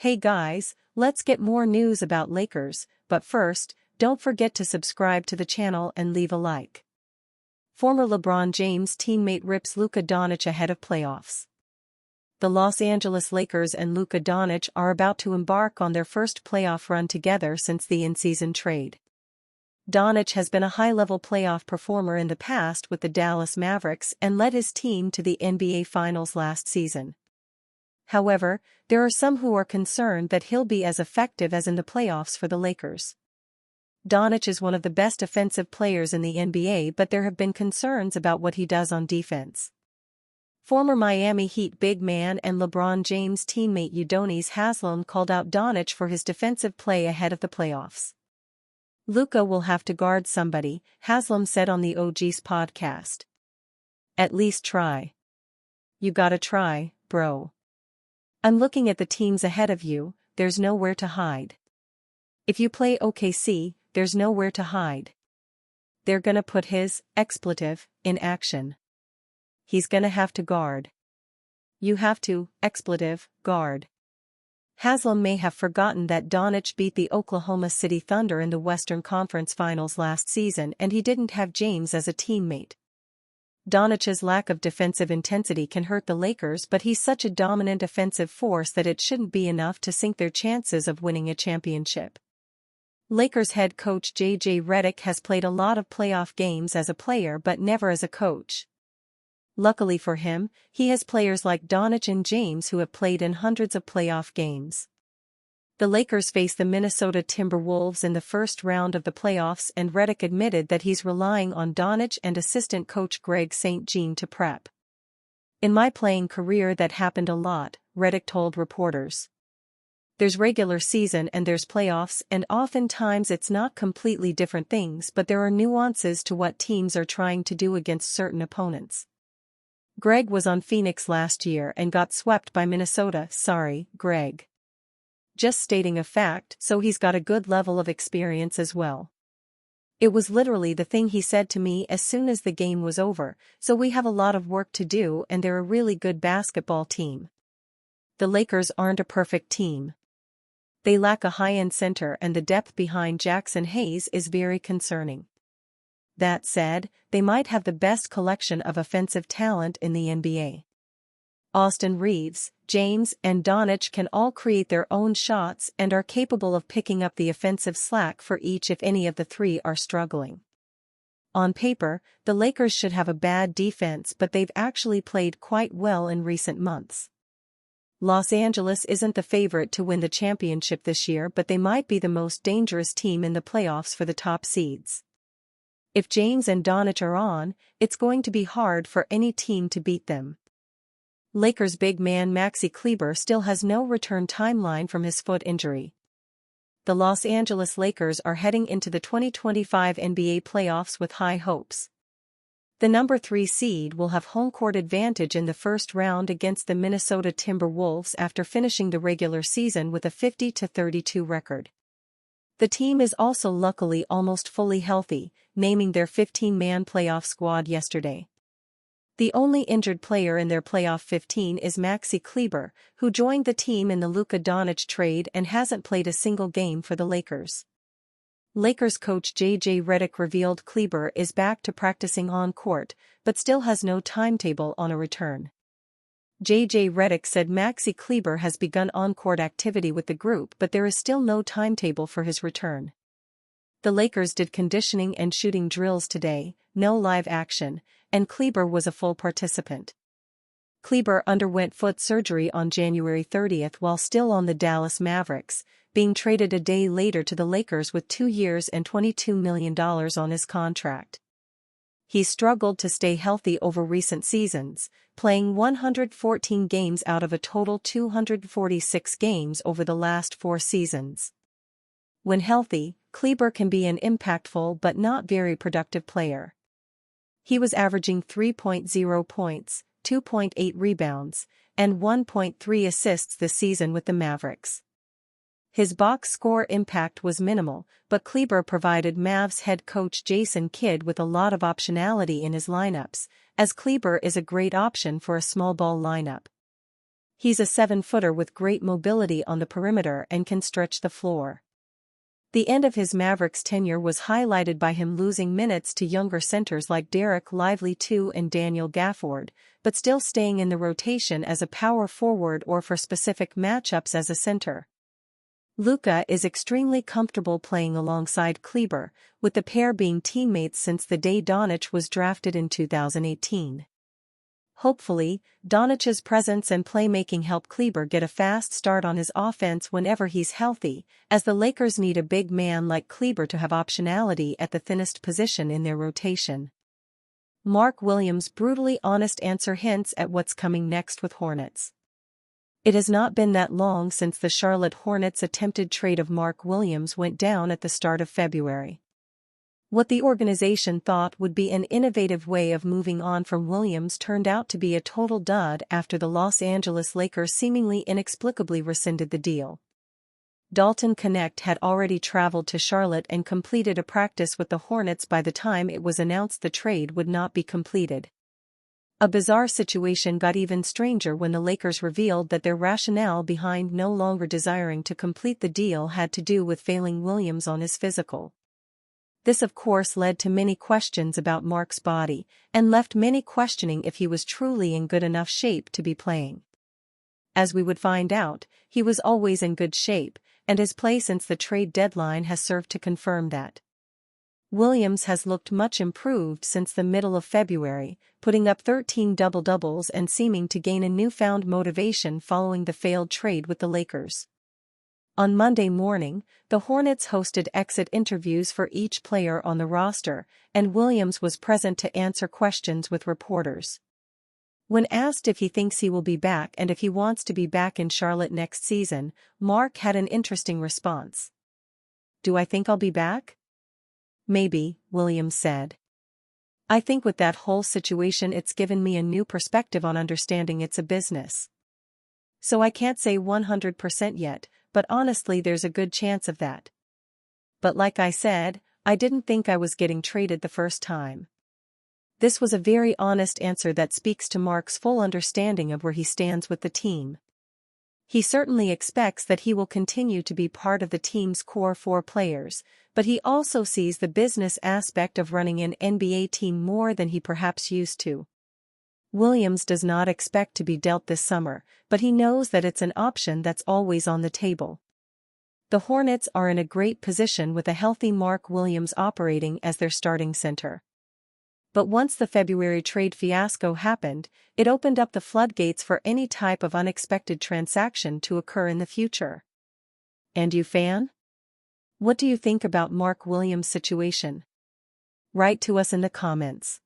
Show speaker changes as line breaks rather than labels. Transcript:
Hey guys, let's get more news about Lakers, but first, don't forget to subscribe to the channel and leave a like. Former LeBron James teammate rips Luka Doncic ahead of playoffs. The Los Angeles Lakers and Luka Doncic are about to embark on their first playoff run together since the in-season trade. Doncic has been a high-level playoff performer in the past with the Dallas Mavericks and led his team to the NBA Finals last season. However, there are some who are concerned that he'll be as effective as in the playoffs for the Lakers. Doncic is one of the best offensive players in the NBA, but there have been concerns about what he does on defense. Former Miami Heat big man and LeBron James teammate Udonis Haslem called out Doncic for his defensive play ahead of the playoffs. Luka will have to guard somebody, Haslem said on the OG's podcast. At least try. You gotta try, bro. I'm looking at the teams ahead of you, there's nowhere to hide. If you play OKC, there's nowhere to hide. They're gonna put his expletive in action. He's gonna have to guard. You have to expletive guard. Haslem may have forgotten that Doncic beat the Oklahoma City Thunder in the Western Conference Finals last season and he didn't have James as a teammate. Doncic's lack of defensive intensity can hurt the Lakers, but he's such a dominant offensive force that it shouldn't be enough to sink their chances of winning a championship. Lakers head coach J.J. Redick has played a lot of playoff games as a player but never as a coach. Luckily for him, he has players like Doncic and James who have played in hundreds of playoff games. The Lakers face the Minnesota Timberwolves in the first round of the playoffs, and Redick admitted that he's relying on Doncic and assistant coach Greg St. Jean to prep. In my playing career that happened a lot, Redick told reporters. There's regular season and there's playoffs, and oftentimes it's not completely different things, but there are nuances to what teams are trying to do against certain opponents. Greg was on Phoenix last year and got swept by Minnesota. Sorry, Greg. Just stating a fact, so he's got a good level of experience as well. It was literally the thing he said to me as soon as the game was over, so we have a lot of work to do and they're a really good basketball team. The Lakers aren't a perfect team. They lack a high-end center and the depth behind Jackson Hayes is very concerning. That said, they might have the best collection of offensive talent in the NBA. Austin Reeves, James, and Doncic can all create their own shots and are capable of picking up the offensive slack for each if any of the three are struggling. On paper, the Lakers should have a bad defense, but they've actually played quite well in recent months. Los Angeles isn't the favorite to win the championship this year, but they might be the most dangerous team in the playoffs for the top seeds. If James and Doncic are on, it's going to be hard for any team to beat them. Lakers big man Maxi Kleber still has no return timeline from his foot injury. The Los Angeles Lakers are heading into the 2025 NBA playoffs with high hopes. The number 3 seed will have home court advantage in the first round against the Minnesota Timberwolves after finishing the regular season with a 50-32 record. The team is also luckily almost fully healthy, naming their 15-man playoff squad yesterday. The only injured player in their playoff 15 is Maxi Kleber, who joined the team in the Luka Doncic trade and hasn't played a single game for the Lakers. Lakers coach J.J. Redick revealed Kleber is back to practicing on court, but still has no timetable on a return. J.J. Redick said Maxi Kleber has begun on-court activity with the group, but there is still no timetable for his return. The Lakers did conditioning and shooting drills today, no live action, and Kleber was a full participant. Kleber underwent foot surgery on January 30 while still on the Dallas Mavericks, being traded a day later to the Lakers with 2 years and $22 million on his contract. He struggled to stay healthy over recent seasons, playing 114 games out of a total 246 games over the last 4 seasons. When healthy, Kleber can be an impactful but not very productive player. He was averaging 3.0 points, 2.8 rebounds, and 1.3 assists this season with the Mavericks. His box score impact was minimal, but Kleber provided Mavs head coach Jason Kidd with a lot of optionality in his lineups, as Kleber is a great option for a small ball lineup. He's a 7-footer with great mobility on the perimeter and can stretch the floor. The end of his Mavericks tenure was highlighted by him losing minutes to younger centers like Derek Lively II and Daniel Gafford, but still staying in the rotation as a power forward or for specific matchups as a center. Luka is extremely comfortable playing alongside Kleber, with the pair being teammates since the day Doncic was drafted in 2018. Hopefully, Doncic's presence and playmaking help Kleber get a fast start on his offense whenever he's healthy, as the Lakers need a big man like Kleber to have optionality at the thinnest position in their rotation. Mark Williams' brutally honest answer hints at what's coming next with Hornets. It has not been that long since the Charlotte Hornets' attempted trade of Mark Williams went down at the start of February. What the organization thought would be an innovative way of moving on from Williams turned out to be a total dud after the Los Angeles Lakers seemingly inexplicably rescinded the deal. Dalton Knecht had already traveled to Charlotte and completed a practice with the Hornets by the time it was announced the trade would not be completed. A bizarre situation got even stranger when the Lakers revealed that their rationale behind no longer desiring to complete the deal had to do with failing Williams on his physical. This of course led to many questions about Mark's body, and left many questioning if he was truly in good enough shape to be playing. As we would find out, he was always in good shape, and his play since the trade deadline has served to confirm that. Williams has looked much improved since the middle of February, putting up 13 double-doubles and seeming to gain a newfound motivation following the failed trade with the Lakers. On Monday morning, the Hornets hosted exit interviews for each player on the roster, and Williams was present to answer questions with reporters. When asked if he thinks he will be back and if he wants to be back in Charlotte next season, Mark had an interesting response. "Do I think I'll be back? Maybe," Williams said. "I think with that whole situation it's given me a new perspective on understanding it's a business. So I can't say 100% yet, but honestly there's a good chance of that. But like I said, I didn't think I was getting traded the first time." This was a very honest answer that speaks to Mark's full understanding of where he stands with the team. He certainly expects that he will continue to be part of the team's core 4 players, but he also sees the business aspect of running an NBA team more than he perhaps used to. Williams does not expect to be dealt this summer, but he knows that it's an option that's always on the table. The Hornets are in a great position with a healthy Mark Williams operating as their starting center. But once the February trade fiasco happened, it opened up the floodgates for any type of unexpected transaction to occur in the future. And you fan? What do you think about Mark Williams' situation? Write to us in the comments.